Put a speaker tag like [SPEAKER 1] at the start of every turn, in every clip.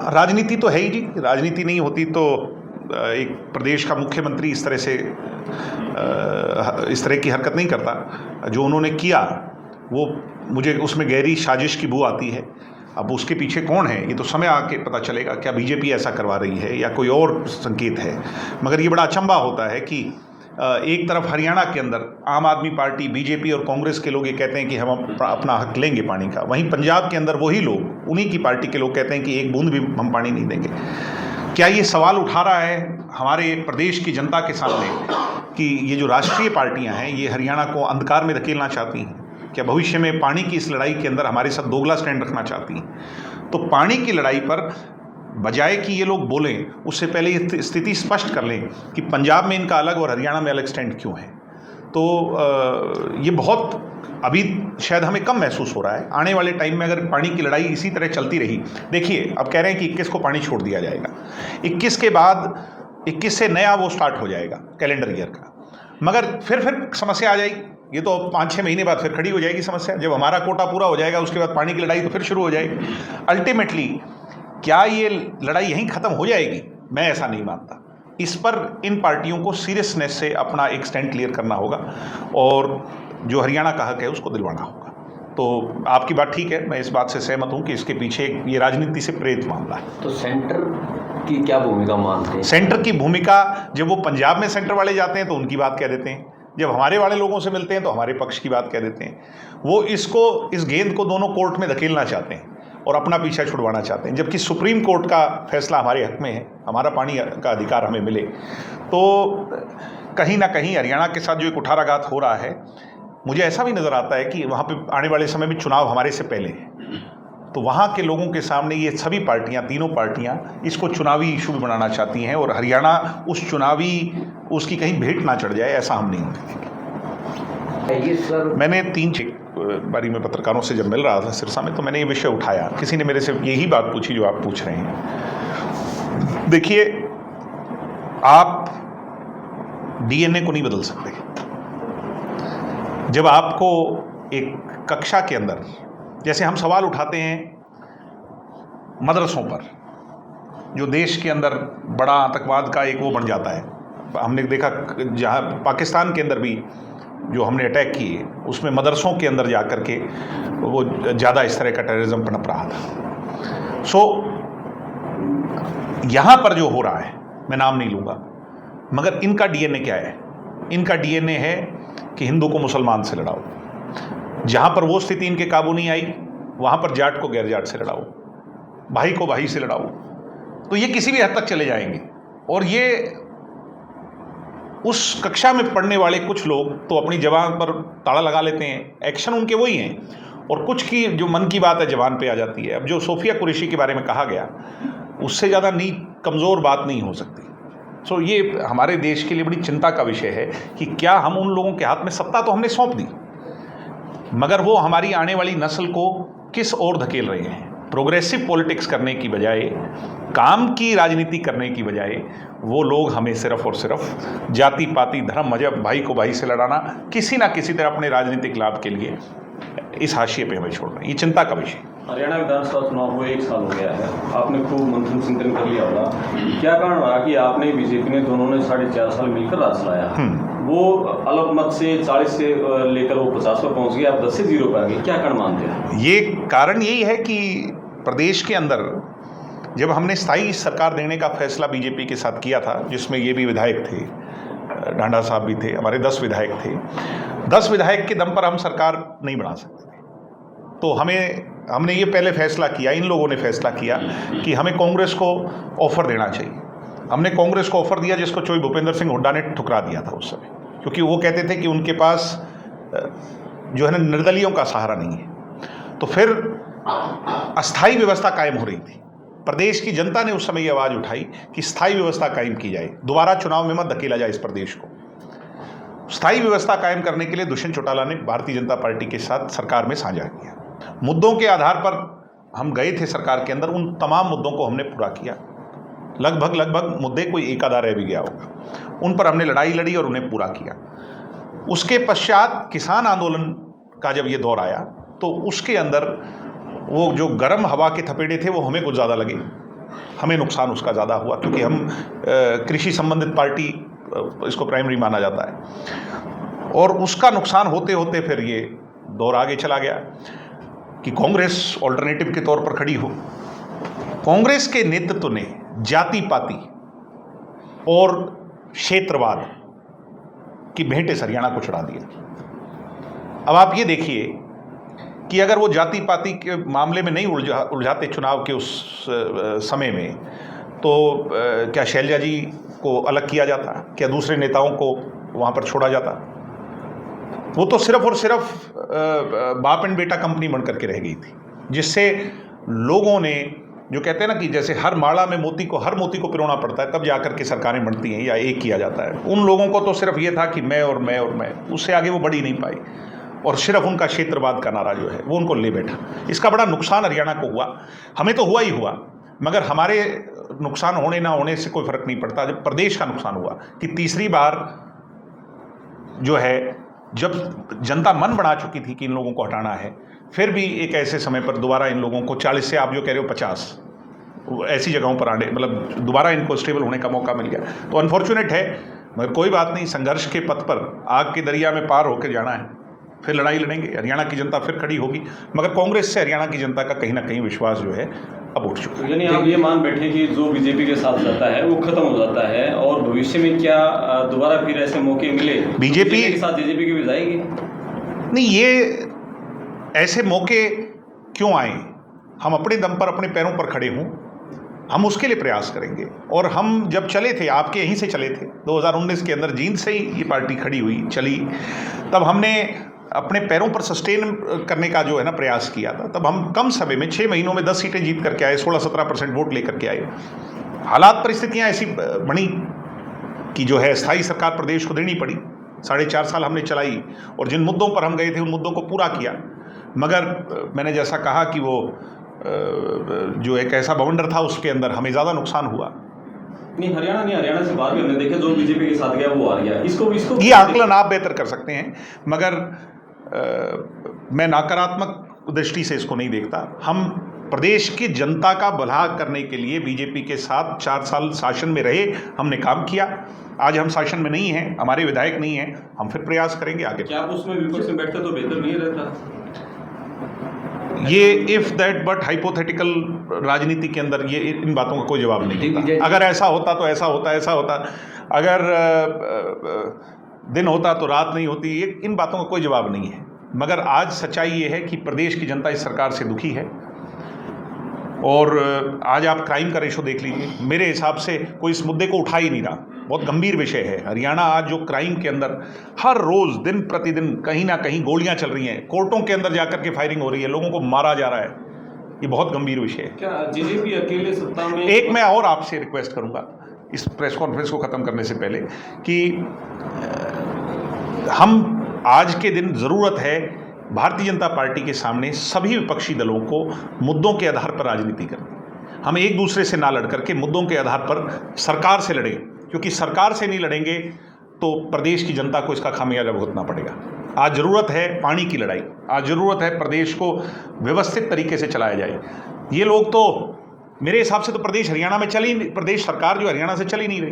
[SPEAKER 1] राजनीति तो है ही जी। राजनीति नहीं होती तो एक प्रदेश का मुख्यमंत्री इस तरह की हरकत नहीं करता। जो उन्होंने किया वो मुझे उसमें गहरी साजिश की बू आती है। अब उसके पीछे कौन है ये तो समय आके पता चलेगा। क्या बीजेपी ऐसा करवा रही है या कोई और संकेत है। मगर ये बड़ा अचंभा होता है कि एक तरफ हरियाणा के अंदर आम आदमी पार्टी, बीजेपी और कांग्रेस के लोग ये कहते हैं कि हम अपना हक लेंगे पानी का, वहीं पंजाब के अंदर वही लोग, उन्हीं की पार्टी के लोग कहते हैं कि एक बूंद भी हम पानी नहीं देंगे। क्या ये सवाल उठा रहा है हमारे प्रदेश की जनता के सामने कि ये जो राष्ट्रीय पार्टियां हैं ये हरियाणा को अंधकार में धकेलना चाहती हैं? क्या भविष्य में पानी की इस लड़ाई के अंदर हमारे साथ दोगला स्टैंड रखना चाहती हैं? तो पानी की लड़ाई पर बजाय कि ये लोग बोलें, उससे पहले ये स्थिति स्पष्ट कर लें कि पंजाब में इनका अलग और हरियाणा में अलग स्टैंड क्यों है। तो ये बहुत अभी शायद हमें कम महसूस हो रहा है। आने वाले टाइम में अगर पानी की लड़ाई इसी तरह चलती रही, देखिए अब कह रहे हैं कि 21 को पानी छोड़ दिया जाएगा, 21 के बाद 21 से नया वो स्टार्ट हो जाएगा कैलेंडर ईयर का, मगर फिर समस्या आ जाएगी। ये तो 5-6 महीने बाद फिर खड़ी हो जाएगी समस्या। जब हमारा कोटा पूरा हो जाएगा उसके बाद पानी की लड़ाई तो फिर शुरू हो जाएगी। अल्टीमेटली क्या ये लड़ाई यहीं ख़त्म हो जाएगी? मैं ऐसा नहीं मानता। इस पर इन पार्टियों को सीरियसनेस से अपना एक स्टैंड क्लियर करना होगा और जो हरियाणा का हक है उसको दिलवाना होगा। तो आपकी बात ठीक है, मैं इस बात से सहमत हूँ कि इसके पीछे ये राजनीति से प्रेरित मामला है।
[SPEAKER 2] तो सेंटर की क्या भूमिका मानते हैं?
[SPEAKER 1] सेंटर की भूमिका, जब वो पंजाब में सेंटर वाले जाते हैं तो उनकी बात कह देते हैं, जब हमारे वाले लोगों से मिलते हैं तो हमारे पक्ष की बात कह देते हैं। वो इस गेंद को दोनों कोर्ट में धकेलना चाहते हैं और अपना पीछा छुड़वाना चाहते हैं, जबकि सुप्रीम कोर्ट का फैसला हमारे हक में है, हमारा पानी का अधिकार हमें मिले। तो कहीं ना कहीं हरियाणा के साथ जो एक कुठाराघात हो रहा है, मुझे ऐसा भी नज़र आता है कि वहाँ पे आने वाले समय में चुनाव हमारे से पहले है, तो वहाँ के लोगों के सामने ये सभी पार्टियाँ, तीनों पार्टियाँ इसको चुनावी इशू भी बनाना चाहती हैं और हरियाणा उसकी कहीं भेंट ना चढ़ जाए, ऐसा हम नहीं होने। मैंने 3 बारी में पत्रकारों से जब मिल रहा था सिरसा में, तो मैंने ये विषय उठाया। किसी ने मेरे से यही बात पूछी जो आप पूछ रहे हैं। देखिए, आप डीएनए को नहीं बदल सकते। जब आपको एक कक्षा के अंदर, जैसे हम सवाल उठाते हैं मदरसों पर, जो देश के अंदर बड़ा आतंकवाद का एक वो बन जाता है। हमने देखा जहाँ पाकिस्तान के अंदर भी जो हमने अटैक किए, उसमें मदरसों के अंदर जा कर के वो ज़्यादा इस तरह का टेररिज्म पनप रहा था। सो यहाँ पर जो हो रहा है, मैं नाम नहीं लूँगा, मगर इनका डीएनए क्या है? इनका डीएनए है कि हिंदू को मुसलमान से लड़ाओ। जहाँ पर वो स्थिति इनके काबू नहीं आई, वहाँ पर जाट को गैर जाट से लड़ाओ, भाई को भाई से लड़ाओ। तो ये किसी भी हद तक चले जाएंगे। और ये उस कक्षा में पढ़ने वाले कुछ लोग तो अपनी ज़बान पर ताला लगा लेते हैं, एक्शन उनके वही हैं, और कुछ की जो मन की बात है ज़बान पे आ जाती है। अब जो सोफिया कुरैशी के बारे में कहा गया, उससे ज़्यादा कमज़ोर बात नहीं हो सकती। सो ये हमारे देश के लिए बड़ी चिंता का विषय है कि क्या हम उन लोगों के हाथ में, सत्ता तो हमने सौंप दी, मगर वो हमारी आने वाली नस्ल को किस ओर धकेल रहे हैं। प्रोग्रेसिव पॉलिटिक्स करने की बजाय, काम की राजनीति करने की बजाय, वो लोग हमें सिर्फ और सिर्फ जाति पाति धर्म मजहब, भाई को भाई से लड़ाना, किसी ना किसी तरह अपने राजनीतिक लाभ के लिए इस हाशिए पे हमें छोड़ रहे हैं। ये चिंता का विषय।
[SPEAKER 3] हरियाणा विधानसभा चुनाव हुए 1 साल हो गया है, आपने खूब मंथन चिंतन कर लिया होगा। क्या कारण रहा कि आपने, बीजेपी ने, दोनों ने 4.5 साल मिलकर राज चलाया? वो अल्पमत से 40 से लेकर वो 50 पर पहुंच गए, आप 10 से 0 पर आ गए। क्या कारण मानते हैं?
[SPEAKER 1] ये कारण यही है कि प्रदेश के अंदर जब हमने स्थायी सरकार देने का फैसला बीजेपी के साथ किया था, जिसमें ये भी विधायक थे, ढांडा साहब भी थे, हमारे 10 विधायक थे, 10 विधायक के दम पर हम सरकार नहीं बना सकते थे। तो हमने ये पहले फैसला किया, इन लोगों ने फैसला किया कि हमें कांग्रेस को ऑफर देना चाहिए। हमने कांग्रेस को ऑफर दिया, जिसको चोई भूपेंद्र सिंह हुड्डा ने ठुकरा दिया था उस समय, क्योंकि वो कहते थे कि उनके पास जो है ना निर्दलीयों का सहारा नहीं है। तो फिर अस्थायी व्यवस्था कायम हो रही थी। प्रदेश की जनता ने उस समय ये आवाज़ उठाई कि स्थायी व्यवस्था कायम की जाए, दोबारा चुनाव में मत धकेला जाए इस प्रदेश को। स्थायी व्यवस्था कायम करने के लिए दुष्यंत चौटाला ने भारतीय जनता पार्टी के साथ सरकार में साझा किया। मुद्दों के आधार पर हम गए थे सरकार के अंदर, उन तमाम मुद्दों को हमने पूरा किया। लगभग मुद्दे कोई एक आधा रह भी गया होगा, उन पर हमने लड़ाई लड़ी और उन्हें पूरा किया। उसके पश्चात किसान आंदोलन का जब ये दौर आया, तो उसके अंदर वो जो गर्म हवा के थपेड़े थे वो हमें कुछ ज़्यादा लगे, हमें नुकसान उसका ज़्यादा हुआ, क्योंकि हम कृषि संबंधित पार्टी इसको प्राइमरी माना जाता है। और उसका नुकसान होते होते फिर ये दौर आगे चला गया कि कांग्रेस ऑल्टरनेटिव के तौर पर खड़ी हो। कांग्रेस के नेतृत्व ने जाति पाति और क्षेत्रवाद की भेंट इस हरियाणा को चढ़ा दिया। अब आप ये देखिए कि अगर वो जाति पाति के मामले में नहीं उलझाते चुनाव के उस समय में, तो क्या शैलजा जी को अलग किया जाता, क्या दूसरे नेताओं को वहाँ पर छोड़ा जाता? वो तो सिर्फ और सिर्फ बाप एंड बेटा कंपनी बन करके रह गई थी, जिससे लोगों ने, जो कहते हैं ना कि जैसे हर माला में हर मोती को पिरोना पड़ता है, तब जाकर के सरकारें बनती हैं या एक किया जाता है। उन लोगों को तो सिर्फ ये था कि मैं और मैं और मैं, उससे आगे वो बढ़ ही नहीं पाई, और सिर्फ उनका क्षेत्रवाद का नारा जो है वो उनको ले बैठा। इसका बड़ा नुकसान हरियाणा को हुआ। हमें तो हुआ ही हुआ, मगर हमारे नुकसान होने ना होने से कोई फर्क नहीं पड़ता। जब प्रदेश का नुकसान हुआ कि तीसरी बार जो है, जब जनता मन बना चुकी थी कि इन लोगों को हटाना है, फिर भी एक ऐसे समय पर दोबारा इन लोगों को 40 से आप जो कह रहे हो 50 ऐसी जगहों पर आने, मतलब दोबारा इनको स्टेबल होने का मौका मिल गया। तो अनफॉर्चुनेट है, मगर कोई बात नहीं, संघर्ष के पथ पर आग के दरिया में पार होकर जाना है, फिर लड़ाई लड़ेंगे, हरियाणा की जनता फिर खड़ी होगी। मगर कांग्रेस से हरियाणा की जनता का कहीं ना कहीं विश्वास जो है अब उठ चुका है।
[SPEAKER 3] यानी आप ये मान बैठे कि जो बीजेपी के साथ जाता है वो खत्म हो जाता है, और भविष्य में क्या दोबारा फिर ऐसे मौके मिले
[SPEAKER 1] बीजेपी
[SPEAKER 3] के साथ जेजेपी की भी जाएगी?
[SPEAKER 1] नहीं, ये ऐसे मौके क्यों आए? हम अपने दम पर अपने पैरों पर खड़े हों, हम उसके लिए प्रयास करेंगे। और हम जब चले थे, आपके यहीं से चले थे 2019 के अंदर, जींद से ही ये पार्टी खड़ी हुई चली, तब हमने अपने पैरों पर सस्टेन करने का जो है ना प्रयास किया था। तब हम कम समय में 6 महीनों में 10 सीटें जीत करके आए, 16-17% वोट लेकर के आए। हालात परिस्थितियां ऐसी बनी कि जो है स्थायी सरकार प्रदेश को देनी पड़ी। 4.5 साल हमने चलाई, और जिन मुद्दों पर हम गए थे उन मुद्दों को पूरा किया। मगर मैंने जैसा कहा कि वो जो एक ऐसा बवंडर था, उसके अंदर हमें ज़्यादा नुकसान हुआ।
[SPEAKER 3] नहीं, हरियाणा से बाहर भी हमने देखे, जो बीजेपी के साथ गया वो आ गया। इसको
[SPEAKER 1] ये आकलन आप बेहतर कर सकते हैं, मगर मैं नकारात्मक दृष्टि से इसको नहीं देखता। हम प्रदेश की जनता का भला करने के लिए बीजेपी के साथ 4 साल शासन में रहे, हमने काम किया। आज हम शासन में नहीं हैं, हमारे विधायक नहीं हैं, हम फिर प्रयास करेंगे आगे।
[SPEAKER 3] क्या आप उसमें विपक्ष में बैठते तो बेहतर नहीं रहता?
[SPEAKER 1] ये इफ दैट बट हाइपोथेटिकल राजनीति के अंदर ये इन बातों का कोई जवाब नहीं होता। अगर ऐसा होता तो ऐसा होता, अगर दिन होता तो रात नहीं होती, इन बातों का कोई जवाब नहीं है। मगर आज सच्चाई ये है कि प्रदेश की जनता इस सरकार से दुखी है। और आज आप क्राइम का रेशो देख लीजिए, मेरे हिसाब से कोई इस मुद्दे को उठा ही नहीं रहा। बहुत गंभीर विषय है। हरियाणा आज जो क्राइम के अंदर हर रोज़ दिन प्रतिदिन कहीं ना कहीं गोलियां चल रही हैं, कोर्टों के अंदर जाकर के फायरिंग हो रही है, लोगों को मारा जा रहा है, ये बहुत गंभीर विषय है।
[SPEAKER 3] क्या जेजेपी अकेले सत्ता में?
[SPEAKER 1] एक मैं और आपसे रिक्वेस्ट करूंगा इस प्रेस कॉन्फ्रेंस को ख़त्म करने से पहले कि हम आज के दिन ज़रूरत है भारतीय जनता पार्टी के सामने सभी विपक्षी दलों को मुद्दों के आधार पर राजनीति करनी। हम एक दूसरे से ना लड़ करके मुद्दों के आधार पर सरकार से लड़ें, क्योंकि सरकार से नहीं लड़ेंगे तो प्रदेश की जनता को इसका खामियाजा भुगतना पड़ेगा। आज ज़रूरत है पानी की लड़ाई, आज ज़रूरत है प्रदेश को व्यवस्थित तरीके से चलाया जाए। ये लोग तो मेरे हिसाब से तो प्रदेश सरकार जो हरियाणा से चल ही नहीं रही,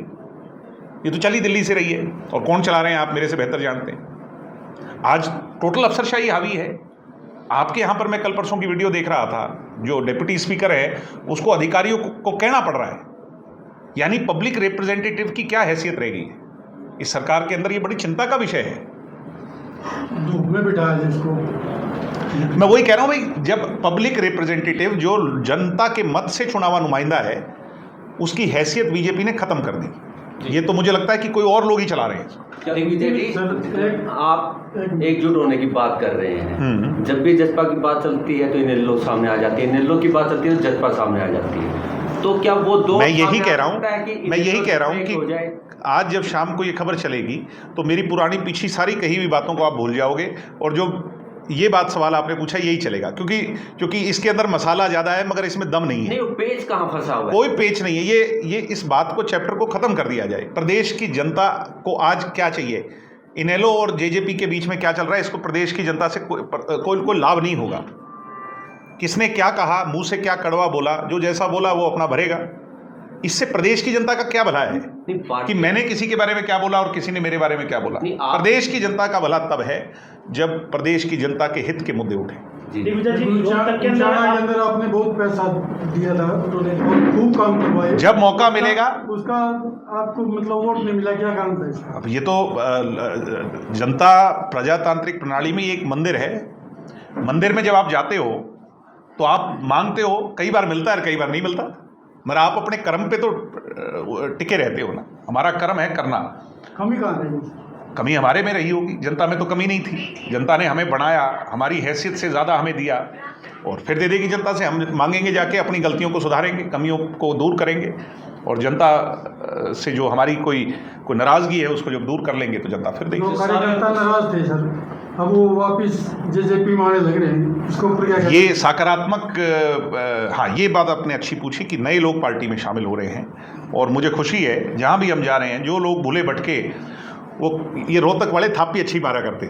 [SPEAKER 1] ये तो चली दिल्ली से रही है। और कौन चला रहे हैं आप मेरे से बेहतर जानते हैं। आज टोटल अफसरशाही हावी है। आपके यहाँ पर मैं कल परसों की वीडियो देख रहा था, जो डिप्टी स्पीकर है उसको अधिकारियों को कहना पड़ रहा है, यानी पब्लिक रिप्रेजेंटेटिव की क्या हैसियत रह गई है इस सरकार के अंदर। ये बड़ी चिंता का विषय है।
[SPEAKER 4] धूप में बिठाया जिसको,
[SPEAKER 1] मैं वही कह रहा हूँ भाई, जब पब्लिक रिप्रेजेंटेटिव जो जनता के मत से चुना हुआ नुमाइंदा है, उसकी हैसियत बीजेपी ने खत्म कर दी। ये तो मुझे लगता है कि कोई और लोग ही चला रहे हैं।
[SPEAKER 2] आप एकजुट होने की बात कर रहे हैं, जब भी जसपा की बात चलती है तो इनेलो सामने आ जाती है, इनेलो की बात चलती है तो जसपा सामने आ जाती है। तो क्या वो दो,
[SPEAKER 1] मैं यही कह रहा हूँ कि आज जब शाम को ये खबर चलेगी तो मेरी पुरानी पीछी सारी कही हुई बातों को आप भूल जाओगे, और जो ये बात सवाल आपने पूछा यही चलेगा, क्योंकि इसके अंदर मसाला ज़्यादा है मगर इसमें दम नहीं है।
[SPEAKER 2] नहीं, वो पेच कहाँ फंसा हुआ है?
[SPEAKER 1] कोई पेच नहीं है। ये इस बात को, चैप्टर को ख़त्म कर दिया जाए। प्रदेश की जनता को आज क्या चाहिए, इनेलो और जेजेपी के बीच में क्या चल रहा है, इसको प्रदेश की जनता से कोई लाभ नहीं होगा। किसने क्या कहा, मुंह से क्या कड़वा बोला, जो जैसा बोला वो अपना भरेगा। इससे प्रदेश की जनता का क्या भला है कि मैंने किसी के बारे में क्या बोला और किसी ने मेरे बारे में क्या बोला। प्रदेश की जनता का भला तब है जब प्रदेश की जनता के हित के मुद्दे उठे।
[SPEAKER 4] उचाड़ा के अंदर आपने बहुत पैसा दिया था उन्होंने और खूब काम करवाए,
[SPEAKER 1] जब मौका मिलेगा
[SPEAKER 4] उसका आपको मतलब वोट नहीं मिला, क्या कारण था इसका?
[SPEAKER 1] अब ये तो जनता प्रजातांत्रिक प्रणाली में एक मंदिर है। मंदिर में जब आप जाते हो तो आप मांगते हो, कई बार मिलता है और कई बार नहीं मिलता, मगर आप अपने कर्म पे तो टिके रहते हो ना। हमारा कर्म है करना।
[SPEAKER 4] कमी कहाँ रही?
[SPEAKER 1] कमी हमारे में रही होगी, जनता में तो कमी नहीं थी। जनता ने हमें बनाया, हमारी हैसियत से ज़्यादा हमें दिया और फिर दे देगी जनता से। हम मांगेंगे जाके, अपनी गलतियों को सुधारेंगे, कमियों को दूर करेंगे और जनता से जो हमारी कोई नाराज़गी है उसको जब दूर कर लेंगे तो जनता फिर देगी।
[SPEAKER 4] कार्यकर्ता नाराज थे सर, अब वो वापस जेजेपी में आने लग रहे हैं, इसको ऊपर क्या?
[SPEAKER 1] ये सकारात्मक, हाँ ये बात आपने अच्छी पूछी कि नए लोग पार्टी में शामिल हो रहे हैं और मुझे खुशी है जहाँ भी हम जा रहे हैं जो लोग भूले भटके, वो ये रोहतक वाले थापी अच्छी मारा करते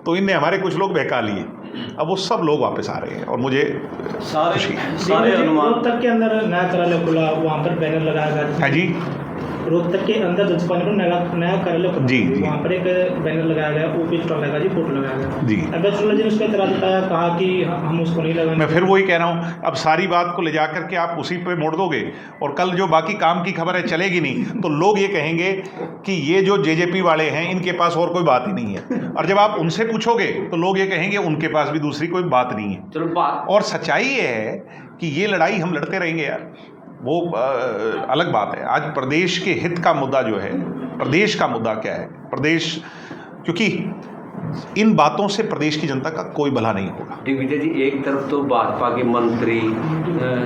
[SPEAKER 1] तो इनने हमारे कुछ लोग बहका लिए, अब वो सब लोग वापस आ रहे हैं और मुझे
[SPEAKER 3] सारे अनुमान।
[SPEAKER 5] रोहतक के अंदर नया कार्यालय खुला, वहाँ पर बैनर लगाया गया
[SPEAKER 1] है जी।
[SPEAKER 5] रोहतक के अंदर जजपा ने नया कार्यालय खुला,
[SPEAKER 1] जी।
[SPEAKER 5] वहाँ पर एक बैनर लगाया गया, ओपी स्टॉल लगा जी, फोटो लगाया गया
[SPEAKER 1] जी।
[SPEAKER 5] अगर जी ने उस पर इतराज जताया, कहा कि हम उसको नहीं लगाएंगे।
[SPEAKER 1] मैं फिर वही कह रहा हूँ, अब सारी बात को ले जा करके आप उसी पे मोड़ दोगे और कल जो बाकी काम की खबर है चलेगी नहीं तो लोग ये कहेंगे कि ये जो जेजेपी वाले हैं इनके पास और कोई बात ही नहीं है, और जब आप उनसे पूछोगे तो लोग ये कहेंगे उनके पास भी दूसरी कोई बात नहीं है।
[SPEAKER 2] चलो बात,
[SPEAKER 1] और सच्चाई ये है कि ये लड़ाई हम लड़ते रहेंगे यार, वो अलग बात है। आज प्रदेश के हित का मुद्दा जो है, प्रदेश का मुद्दा क्या है, प्रदेश, क्योंकि इन बातों से प्रदेश की जनता का कोई भला नहीं होगा।
[SPEAKER 2] दिग्विजय जी, एक तरफ तो भाजपा के मंत्री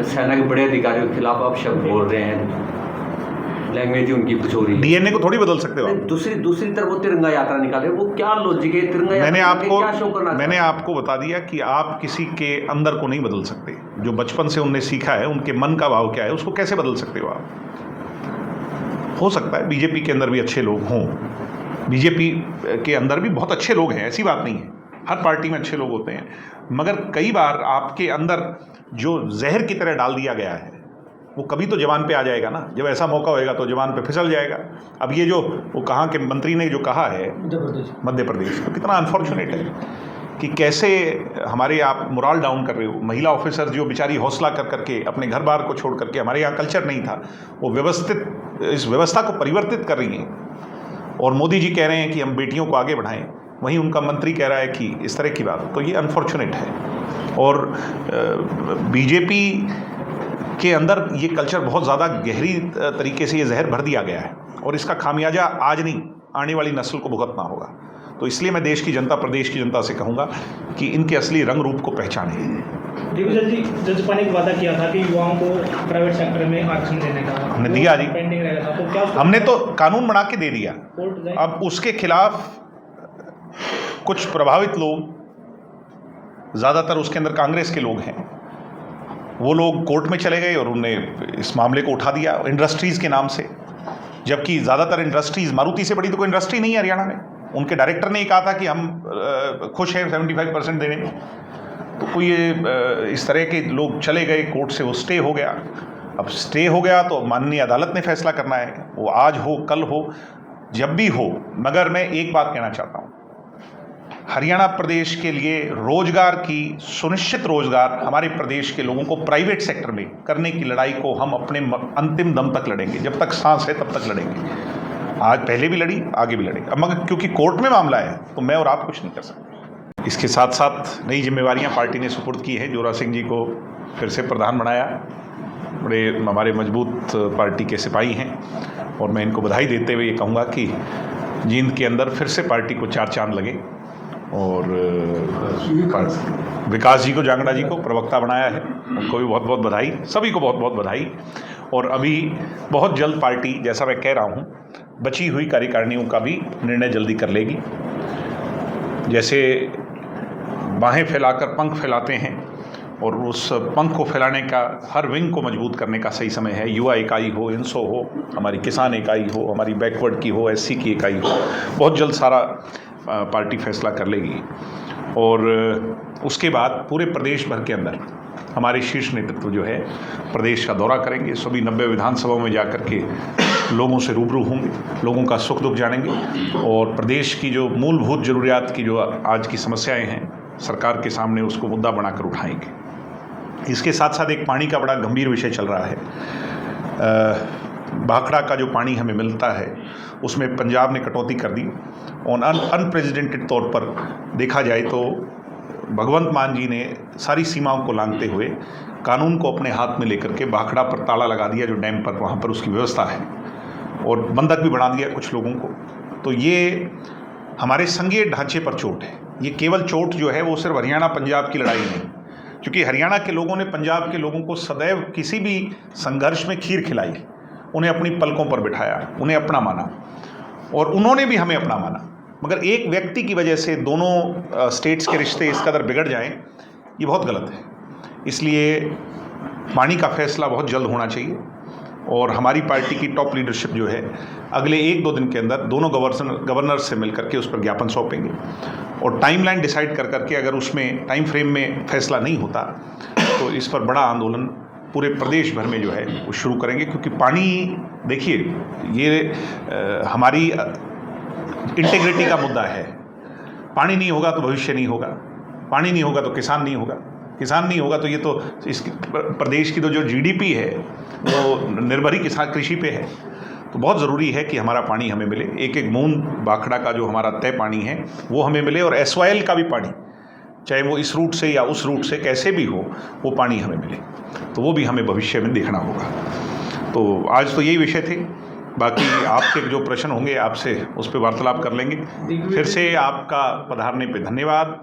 [SPEAKER 2] सेना के बड़े अधिकारियों के खिलाफ आप शब्द बोल रहे हैं, लैंग्वेज ही उनकी कुछ हो रही है,
[SPEAKER 1] डीएनए को थोड़ी बदल सकते हो आप।
[SPEAKER 2] दूसरी तरफ वो तिरंगा यात्रा निकाले, वो क्या लॉजिक है तिरंगा यात्रा?
[SPEAKER 1] मैंने आपको बता दिया कि आप किसी के अंदर को नहीं बदल सकते। जो बचपन से उनने सीखा है, उनके मन का भाव क्या है, उसको कैसे बदल सकते हो आप? हो सकता है बीजेपी के अंदर भी अच्छे लोग हों, बीजेपी के अंदर भी बहुत अच्छे लोग हैं, ऐसी बात नहीं है, हर पार्टी में अच्छे लोग होते हैं, मगर कई बार आपके अंदर जो जहर की तरह डाल दिया गया है वो कभी तो जवान पे आ जाएगा ना। जब ऐसा मौका होएगा तो जवान पे फिसल जाएगा। अब ये जो वो कहाँ के मंत्री ने जो कहा है मध्य प्रदेश, तो कितना अनफॉर्चुनेट है कि कैसे हमारे आप मोरल डाउन कर रहे हो। महिला ऑफिसर जो बेचारी हौसला कर करके अपने घर बार को छोड़ करके, हमारे यहाँ कल्चर नहीं था, वो व्यवस्थित इस व्यवस्था को परिवर्तित कर रही हैं और मोदी जी कह रहे हैं कि हम बेटियों को आगे बढ़ाएं, वहीं उनका मंत्री कह रहा है कि इस तरह की बात, तो ये अनफॉर्चुनेट है। और बीजेपी के अंदर ये कल्चर बहुत ज़्यादा गहरी तरीके से ये जहर भर दिया गया है और इसका खामियाजा आज नहीं, आने वाली नस्ल को भुगतना होगा। तो इसलिए मैं देश की जनता, प्रदेश की जनता से कहूँगा कि इनके असली रंग रूप को पहचानें।
[SPEAKER 5] दिग्विजय जी, जजपा ने वादा किया था कि युवाओं को प्राइवेट सेक्टर में आरक्षण देने का,
[SPEAKER 1] हमने दिया जी,
[SPEAKER 5] पेंडिंग रहेगा था, तो क्या
[SPEAKER 1] हमने तो कानून बना के दे दिया। अब उसके खिलाफ कुछ प्रभावित लोग, ज़्यादातर उसके अंदर कांग्रेस के लोग हैं, वो लोग कोर्ट में चले गए और उन्होंने इस मामले को उठा दिया इंडस्ट्रीज़ के नाम से, जबकि ज़्यादातर इंडस्ट्रीज़, मारुति से बड़ी तो कोई इंडस्ट्री नहीं है हरियाणा में। उनके डायरेक्टर ने ही कहा था कि हम खुश हैं 75% देने में, तो कोई इस तरह के लोग चले गए, कोर्ट से वो स्टे हो गया। अब स्टे हो गया तो माननीय अदालत ने फैसला करना है, वो आज हो कल हो जब भी हो। मगर मैं एक बात कहना चाहता हूँ, हरियाणा प्रदेश के लिए रोजगार की, सुनिश्चित रोजगार हमारे प्रदेश के लोगों को प्राइवेट सेक्टर में करने की लड़ाई को हम अपने अंतिम दम तक लड़ेंगे, जब तक सांस है तब तक लड़ेंगे। आज पहले भी लड़ी, आगे भी लड़ेंगे। अब मगर क्योंकि कोर्ट में मामला है तो मैं और आप कुछ नहीं कर सकते। इसके साथ साथ नई जिम्मेवारियां पार्टी ने सुपुर्द की हैं। जोरा सिंह जी को फिर से प्रधान बनाया, बड़े हमारे मजबूत पार्टी के सिपाही हैं और मैं इनको बधाई देते हुए ये कहूँगा कि जींद के अंदर फिर से पार्टी को 4 चांद लगे। और विकास जी को, जांगड़ा जी को प्रवक्ता बनाया है, उनको भी बहुत बहुत बधाई, सभी को बहुत बहुत बधाई। और अभी बहुत जल्द पार्टी, जैसा मैं कह रहा हूँ, बची हुई कार्यकारिणियों का भी निर्णय जल्दी कर लेगी। जैसे बाहें फैलाकर पंख फैलाते हैं और उस पंख को फैलाने का, हर विंग को मजबूत करने का सही समय है। युवा इकाई हो, इंसो हो, हमारी किसान इकाई हो, हमारी बैकवर्ड की हो, एससी की इकाई हो, बहुत जल्द सारा पार्टी फैसला कर लेगी। और उसके बाद पूरे प्रदेश भर के अंदर हमारे शीर्ष नेतृत्व जो है प्रदेश का दौरा करेंगे, सभी 90 विधानसभाओं में जा कर के लोगों से रूबरू होंगे, लोगों का सुख दुख जानेंगे और प्रदेश की जो मूलभूत ज़रूरियात की जो आज की समस्याएं हैं सरकार के सामने उसको मुद्दा बनाकर उठाएंगे। इसके साथ साथ एक पानी का बड़ा गंभीर विषय चल रहा है। भाखड़ा का जो पानी हमें मिलता है उसमें पंजाब ने कटौती कर दी और अनप्रेसिडेंटेड तौर पर देखा जाए तो भगवंत मान जी ने सारी सीमाओं को लांघते हुए कानून को अपने हाथ में लेकर के भाखड़ा पर ताला लगा दिया, जो डैम पर वहाँ पर उसकी व्यवस्था है, और बंधक भी बढ़ा दिया कुछ लोगों को। तो ये हमारे संघीय ढांचे पर चोट है। ये केवल चोट जो है वो सिर्फ हरियाणा पंजाब की लड़ाई नहीं, क्योंकि हरियाणा के लोगों ने पंजाब के लोगों को सदैव किसी भी संघर्ष में खीर खिलाई, उन्हें अपनी पलकों पर बिठाया, उन्हें अपना माना और उन्होंने भी हमें अपना माना। मगर एक व्यक्ति की वजह से दोनों स्टेट्स के रिश्ते इस कदर बिगड़ जाएं, ये बहुत गलत है। इसलिए पानी का फैसला बहुत जल्द होना चाहिए और हमारी पार्टी की टॉप लीडरशिप जो है अगले 1-2 दिन के अंदर दोनों गवर्नर से मिलकर के उस पर ज्ञापन सौंपेंगे और टाइमलाइन डिसाइड कर करके अगर उसमें टाइम फ्रेम में फैसला नहीं होता तो इस पर बड़ा आंदोलन पूरे प्रदेश भर में जो है वो शुरू करेंगे। क्योंकि पानी, देखिए, ये हमारी इंटीग्रिटी का मुद्दा है। पानी नहीं होगा तो भविष्य नहीं होगा, पानी नहीं होगा तो किसान नहीं होगा, किसान नहीं होगा तो ये तो इस प्रदेश की तो जो जीडीपी है वो निर्भर ही किसान कृषि पे है। तो बहुत ज़रूरी है कि हमारा पानी हमें मिले, एक एक बूंद भाखड़ा का जो हमारा तय पानी है वो हमें मिले और एसवाइएल का भी पानी, चाहे वो इस रूट से या उस रूट से कैसे भी हो, वो पानी हमें मिले। तो वो भी हमें भविष्य में देखना होगा। तो आज तो यही विषय थे, बाकी आपके जो प्रश्न होंगे आपसे उस पर वार्तालाप कर लेंगे। फिर से आपका पधारने पे धन्यवाद।